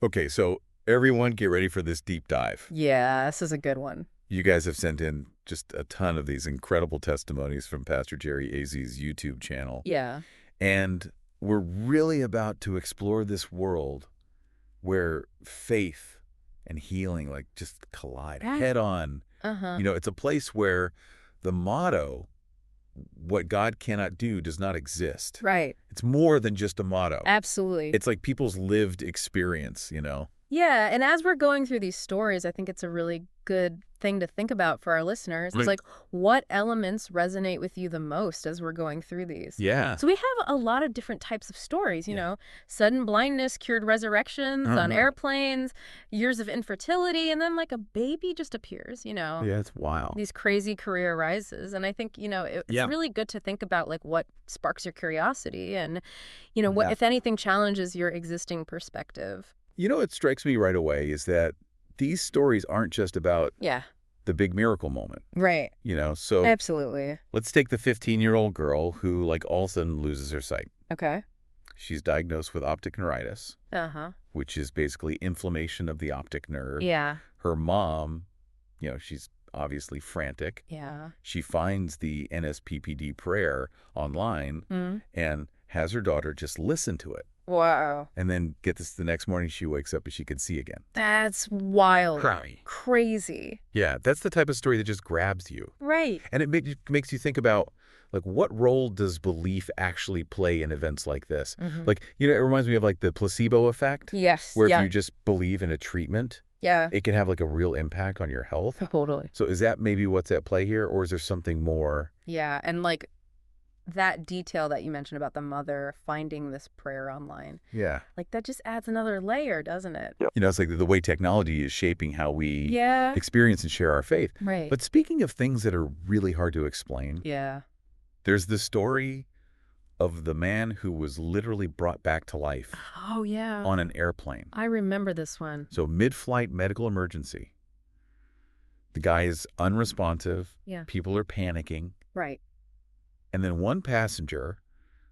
Okay, so everyone get ready for this deep dive. Yeah, this is a good one. You guys have sent in just a ton of these incredible testimonies from Pastor Jerry Az's YouTube channel. Yeah. And we're really about to explore this world where faith and healing like just collide head on. Uh-huh. It's a place where the motto, what God cannot do, does not exist. Right. It's more than just a motto. Absolutely. It's like people's lived experience, Yeah, and as we're going through these stories, I think it's a really good thing to think about for our listeners. It's like, what elements resonate with you the most as we're going through these? Yeah. So we have a lot of different types of stories, you know, sudden blindness, cured resurrections on airplanes, years of infertility, and then like a baby just appears, Yeah, it's wild. These crazy career rises. And I think, it's really good to think about like what sparks your curiosity and, what, if anything, challenges your existing perspective. What strikes me right away is that these stories aren't just about the big miracle moment. Right. So Absolutely. let's take the 15-year-old girl who like all of a sudden loses her sight. Okay. She's diagnosed with optic neuritis, Uh-huh. which is basically inflammation of the optic nerve. Yeah. Her mom, she's obviously frantic. Yeah. She finds the NSPPD prayer online and has her daughter just listen to it. Wow. And then get this, the next morning she wakes up and she can see again. That's wild. Cry. Crazy. Yeah, that's the type of story that just grabs you. Right. And it makes you think about, like, what role does belief actually play in events like this? Like, it reminds me of, like, the placebo effect. Yes. Where if you just believe in a treatment, yeah, it can have, like, a real impact on your health. Totally. So is that maybe what's at play here, or is there something more? Yeah, and, like, that detail that you mentioned about the mother finding this prayer online. Yeah. Like, that just adds another layer, doesn't it? Yep. It's like the way technology is shaping how we experience and share our faith. Right. But speaking of things that are really hard to explain, there's the story of the man who was literally brought back to life on an airplane. I remember this one. So mid-flight medical emergency. The guy is unresponsive. Yeah. People are panicking. Right. And then one passenger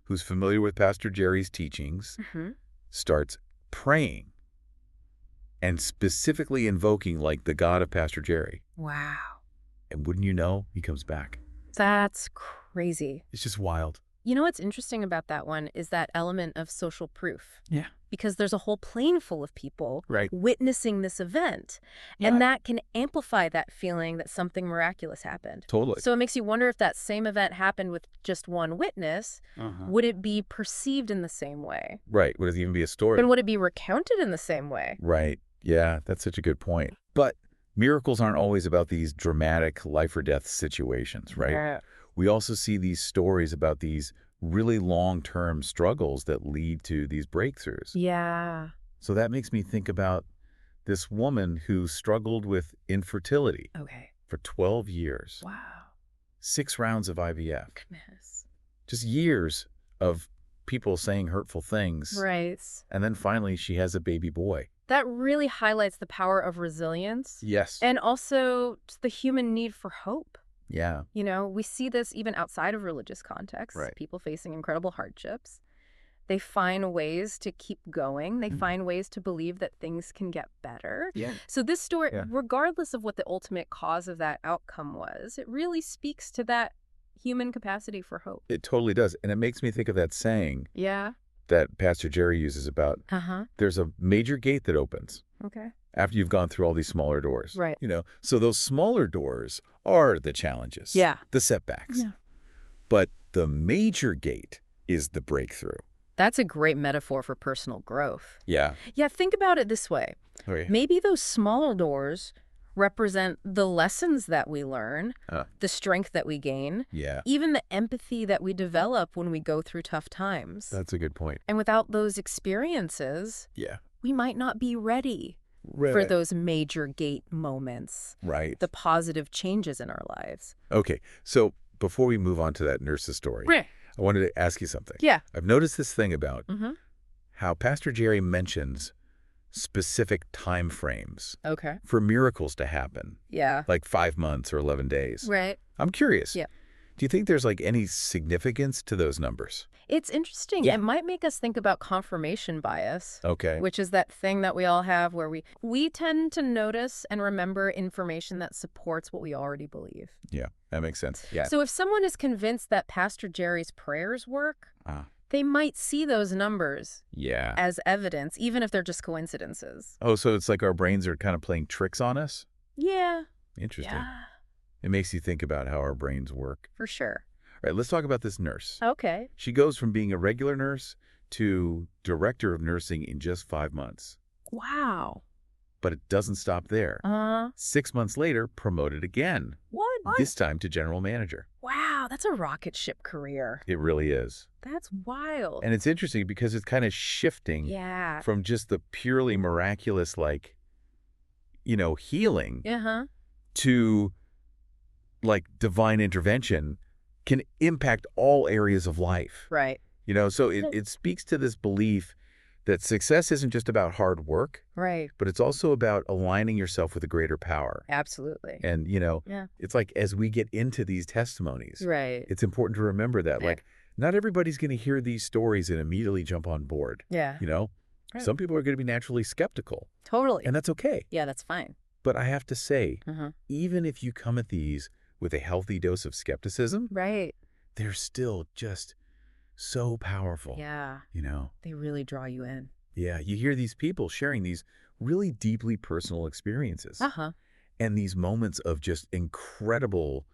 who's familiar with Pastor Jerry's teachings starts praying and specifically invoking like the God of Pastor Jerry. Wow. And wouldn't you know, he comes back. That's crazy. It's just wild. You know what's interesting about that one is that element of social proof. Yeah. Because there's a whole plane full of people Right. witnessing this event. Yeah. And that can amplify that feeling that something miraculous happened. Totally. So it makes you wonder if that same event happened with just one witness, would it be perceived in the same way? Right. Would it even be a story? And would it be recounted in the same way? Right. Yeah, that's such a good point. But miracles aren't always about these dramatic life or death situations, right? Yeah. We also see these stories about these really long-term struggles that lead to these breakthroughs. Yeah. So that makes me think about this woman who struggled with infertility for 12 years. Wow. 6 rounds of IVF. Goodness. Just years of people saying hurtful things. Right. And then finally she has a baby boy. That really highlights the power of resilience. Yes. And also the human need for hope. Yeah. We see this even outside of religious contexts. Right. People facing incredible hardships. They find ways to keep going. They find ways to believe that things can get better. Yeah. So this story, regardless of what the ultimate cause of that outcome was, it really speaks to that human capacity for hope. It totally does. And it makes me think of that saying that Pastor Jerry uses about there's a major gate that opens. Okay. After you've gone through all these smaller doors. Right. So those smaller doors are the challenges. Yeah. The setbacks. Yeah. But the major gate is the breakthrough. That's a great metaphor for personal growth. Yeah. Yeah, think about it this way. Okay. Maybe those smaller doors represent the lessons that we learn, the strength that we gain, even the empathy that we develop when we go through tough times. That's a good point. And without those experiences, we might not be ready for those major gate moments, the positive changes in our lives. Okay, so before we move on to that nurse's story, I wanted to ask you something. Yeah. I've noticed this thing about how Pastor Jerry mentions specific time frames for miracles to happen. Yeah. Like 5 months or 11 days. Right. I'm curious. Yeah. Do you think there's like any significance to those numbers? It's interesting. Yeah. It might make us think about confirmation bias. Okay. Which is that thing that we all have where we tend to notice and remember information that supports what we already believe. Yeah, that makes sense. Yeah. So if someone is convinced that Pastor Jerry's prayers work, they might see those numbers as evidence, even if they're just coincidences. Oh, so it's like our brains are kind of playing tricks on us? Yeah. Interesting. Yeah. It makes you think about how our brains work. For sure. All right, let's talk about this nurse. Okay. She goes from being a regular nurse to director of nursing in just 5 months. Wow. But it doesn't stop there. 6 months later, promoted again. What? This time to general manager. Wow, that's a rocket ship career. It really is. That's wild. And it's interesting because it's kind of shifting from just the purely miraculous, like, healing to, like, divine intervention can impact all areas of life. Right. So it speaks to this belief that success isn't just about hard work, right, but it's also about aligning yourself with a greater power. Absolutely. And, it's like as we get into these testimonies, right, it's important to remember that, like, not everybody's going to hear these stories and immediately jump on board. Yeah. Right. Some people are going to be naturally skeptical. Totally. And that's okay. Yeah, that's fine. But I have to say, even if you come at these with a healthy dose of skepticism, right, they're still just so powerful. Yeah. They really draw you in. Yeah. You hear these people sharing these really deeply personal experiences. And these moments of just incredible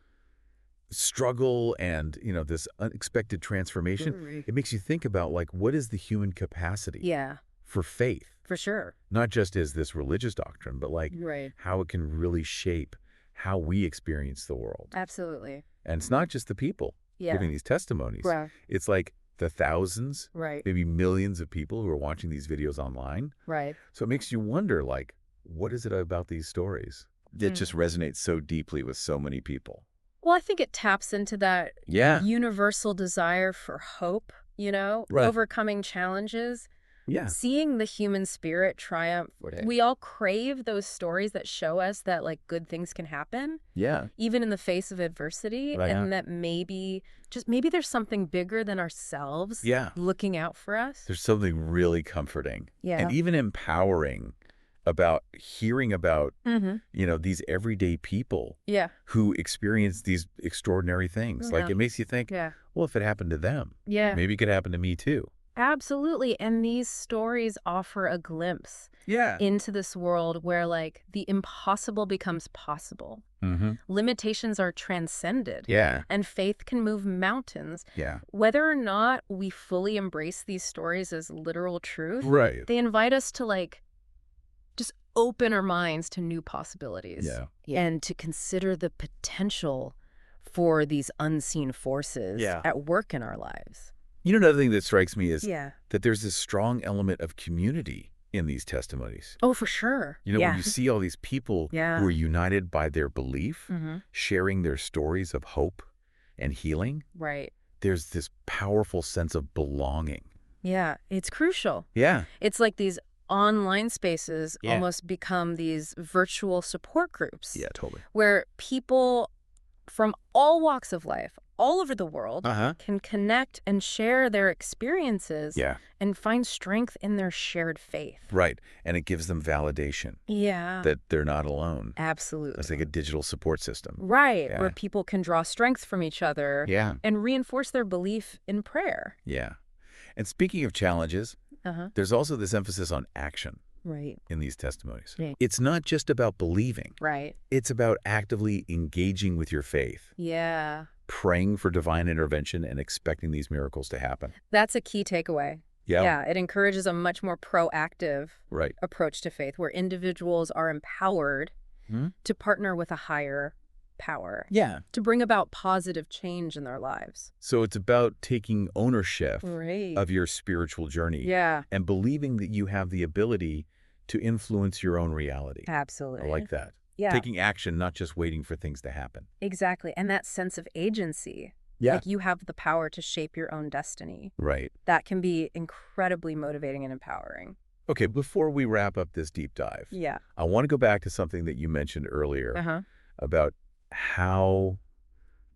struggle and, this unexpected transformation. It makes you think about, like, what is the human capacity for faith? For sure. Not just as this religious doctrine, but like how it can really shape how we experience the world. Absolutely. And it's not just the people giving these testimonies. Right. It's like the thousands, right, maybe millions of people who are watching these videos online. Right. So it makes you wonder, like, what is it about these stories that just resonates so deeply with so many people? Well, I think it taps into that universal desire for hope, overcoming challenges. Yeah. Seeing the human spirit triumph. We all crave those stories that show us that, like, good things can happen. Yeah. Even in the face of adversity. And that maybe there's something bigger than ourselves looking out for us. There's something really comforting and even empowering about hearing about, these everyday people who experience these extraordinary things. Like, it makes you think, well, if it happened to them, maybe it could happen to me too. Absolutely. And these stories offer a glimpse into this world where, like, the impossible becomes possible. Limitations are transcended. And faith can move mountains. Whether or not we fully embrace these stories as literal truth, they invite us to, like, just open our minds to new possibilities. And to consider the potential for these unseen forces at work in our lives. Another thing that strikes me is that there's this strong element of community in these testimonies. Oh, for sure. When you see all these people who are united by their belief, sharing their stories of hope and healing, there's this powerful sense of belonging. Yeah, it's crucial. Yeah. It's like these online spaces almost become these virtual support groups. Yeah, totally. Where people from all walks of life, all over the world, can connect and share their experiences and find strength in their shared faith. Right. And it gives them validation. That they're not alone. Absolutely. It's like a digital support system. Right. Where people can draw strength from each other and reinforce their belief in prayer. Yeah. And speaking of challenges, there's also this emphasis on action. In these testimonies. It's not just about believing. It's about actively engaging with your faith. Praying for divine intervention and expecting these miracles to happen. That's a key takeaway. It encourages a much more proactive approach to faith where individuals are empowered to partner with a higher power. To bring about positive change in their lives. So it's about taking ownership of your spiritual journey. And believing that you have the ability to influence your own reality. Absolutely. I like that. Taking action, not just waiting for things to happen. Exactly. And that sense of agency. Like, you have the power to shape your own destiny. That can be incredibly motivating and empowering. Okay, before we wrap up this deep dive, I want to go back to something that you mentioned earlier about how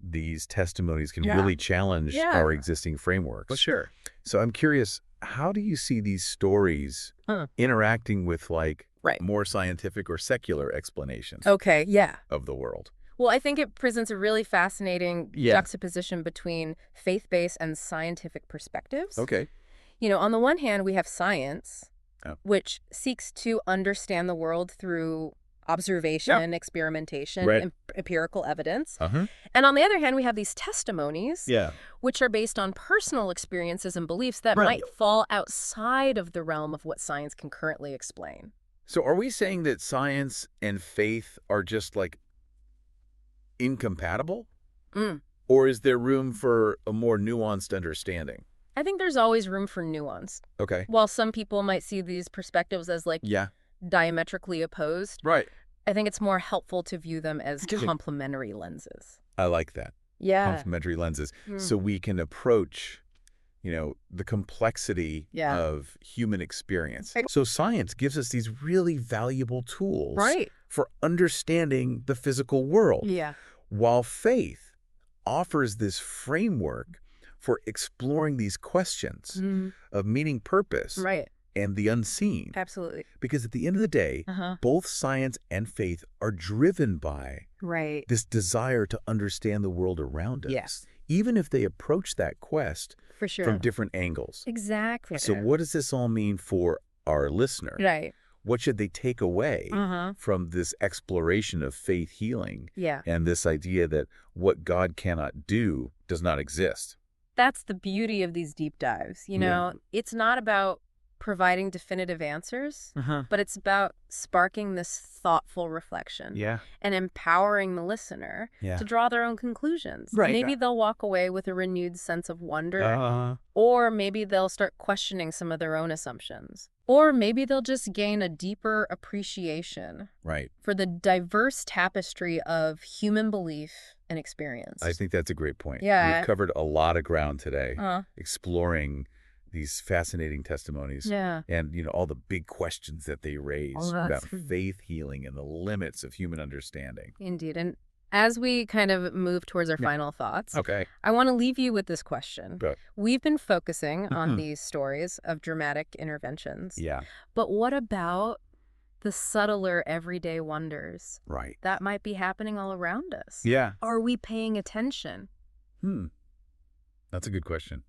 these testimonies can really challenge our existing frameworks. For sure. So I'm curious, how do you see these stories interacting with more scientific or secular explanations of the world? Well, I think it presents a really fascinating juxtaposition between faith-based and scientific perspectives. Okay. On the one hand, we have science, which seeks to understand the world through observation, experimentation, and empirical evidence. And on the other hand, we have these testimonies, which are based on personal experiences and beliefs that might fall outside of the realm of what science can currently explain. So are we saying that science and faith are just incompatible? Or is there room for a more nuanced understanding? I think there's always room for nuance. Okay. While some people might see these perspectives as diametrically opposed, I think it's more helpful to view them as complementary lenses. I like that. Complementary lenses. So we can approach, the complexity of human experience. So science gives us these really valuable tools for understanding the physical world. While faith offers this framework for exploring these questions of meaning, purpose, and the unseen. Absolutely. Because at the end of the day, both science and faith are driven by this desire to understand the world around us, even if they approach that quest from different angles. Exactly. So what does this all mean for our listener? What should they take away from this exploration of faith healing and this idea that what God cannot do does not exist? That's the beauty of these deep dives. It's not about providing definitive answers, but it's about sparking this thoughtful reflection and empowering the listener to draw their own conclusions. Maybe they'll walk away with a renewed sense of wonder, or maybe they'll start questioning some of their own assumptions. Or maybe they'll just gain a deeper appreciation for the diverse tapestry of human belief and experience. I think that's a great point. We've covered a lot of ground today, exploring these fascinating testimonies and, all the big questions that they raise about faith healing and the limits of human understanding. Indeed. And as we kind of move towards our final thoughts, I want to leave you with this question. We've been focusing on these stories of dramatic interventions. But what about the subtler everyday wonders that might be happening all around us? Are we paying attention? That's a good question.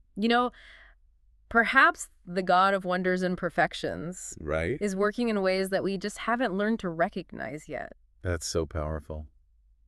Perhaps the God of wonders and perfections is working in ways that we just haven't learned to recognize yet. That's so powerful.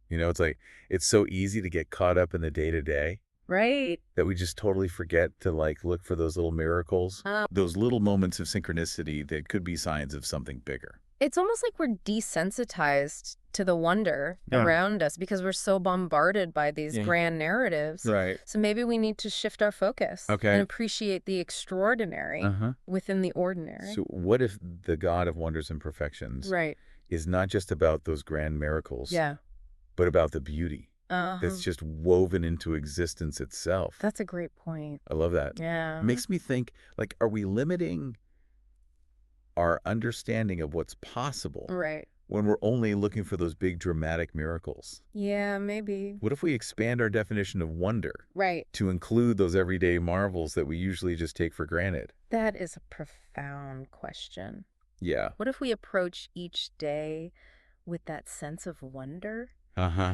It's so easy to get caught up in the day-to-day. That we just totally forget to look for those little miracles, those little moments of synchronicity that could be signs of something bigger. It's almost like we're desensitized to the wonder around us because we're so bombarded by these grand narratives. So maybe we need to shift our focus and appreciate the extraordinary within the ordinary. So what if the God of wonders and perfections is not just about those grand miracles, but about the beauty that's just woven into existence itself? That's a great point. I love that. It makes me think, are we limiting our understanding of what's possible when we're only looking for those big dramatic miracles? Maybe. What if we expand our definition of wonder to include those everyday marvels that we usually just take for granted? That is a profound question. What if we approach each day with that sense of wonder?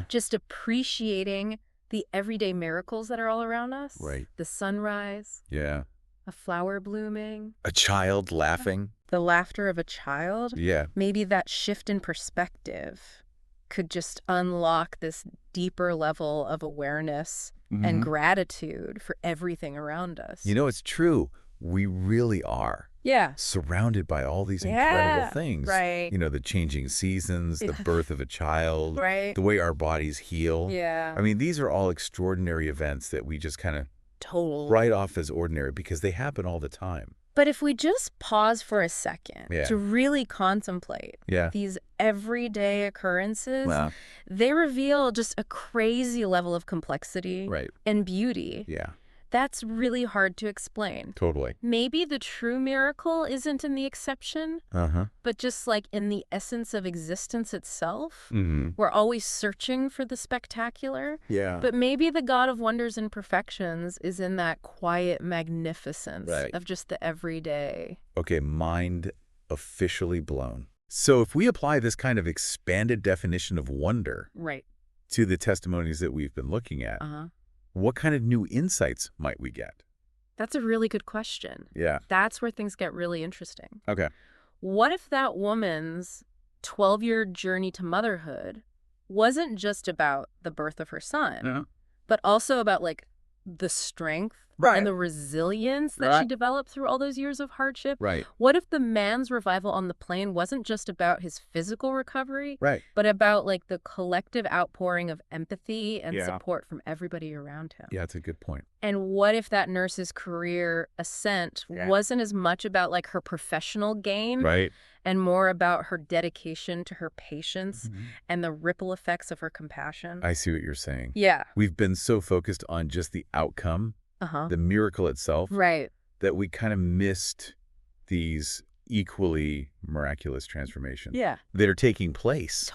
Just appreciating the everyday miracles that are all around us. The sunrise. A flower blooming. A child laughing. The laughter of a child. Maybe that shift in perspective could just unlock this deeper level of awareness and gratitude for everything around us. It's true. We really are. Surrounded by all these incredible things. The changing seasons, the birth of a child, the way our bodies heal. I mean, these are all extraordinary events that we just kind of write off as ordinary because they happen all the time. But if we just pause for a second to really contemplate these everyday occurrences, they reveal just a crazy level of complexity and beauty That's really hard to explain. Totally. Maybe the true miracle isn't in the exception, but just like in the essence of existence itself. We're always searching for the spectacular. Yeah. But maybe the God of wonders and perfections is in that quiet magnificence of just the everyday. Okay, mind officially blown. So if we apply this kind of expanded definition of wonder to the testimonies that we've been looking at, what kind of new insights might we get? That's a really good question. Yeah. That's where things get really interesting. Okay. What if that woman's 12-year journey to motherhood wasn't just about the birth of her son, but also about like the strength and the resilience that she developed through all those years of hardship? What if the man's revival on the plane wasn't just about his physical recovery, but about like the collective outpouring of empathy and support from everybody around him? Yeah, that's a good point. And what if that nurse's career ascent wasn't as much about like her professional gain and more about her dedication to her patients and the ripple effects of her compassion? I see what you're saying. Yeah. We've been so focused on just the outcome, the miracle itself, that we kind of missed these equally miraculous transformations that are taking place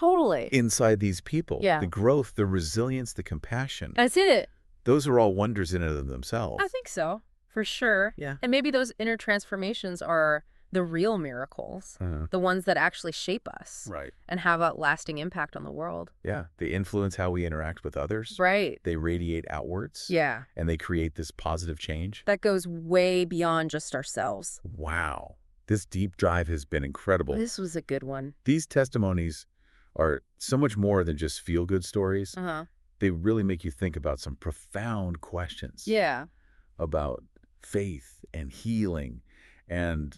inside these people. The growth, the resilience, the compassion. That's it. Those are all wonders in and of themselves. I think so, for sure. Yeah. And maybe those inner transformations are the real miracles, the ones that actually shape us and have a lasting impact on the world. Yeah. They influence how we interact with others. They radiate outwards. Yeah. And they create this positive change. That goes way beyond just ourselves. Wow. This deep dive has been incredible. This was a good one. These testimonies are so much more than just feel-good stories. They really make you think about some profound questions. Yeah. About faith and healing and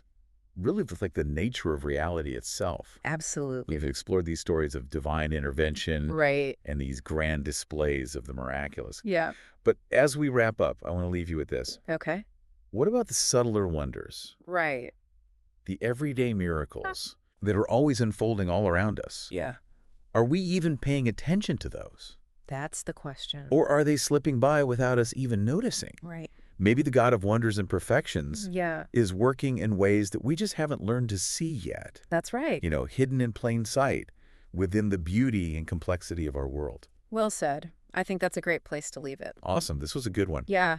really with like the nature of reality itself. Absolutely. We've explored these stories of divine intervention and these grand displays of the miraculous. Yeah. But as we wrap up, I want to leave you with this. Okay. What about the subtler wonders? The everyday miracles that are always unfolding all around us. Yeah. Are we even paying attention to those? That's the question. Or are they slipping by without us even noticing? Maybe the God of wonders and perfections is working in ways that we just haven't learned to see yet. That's right. You know, hidden in plain sight within the beauty and complexity of our world. Well said. I think that's a great place to leave it. Awesome. This was a good one. Yeah.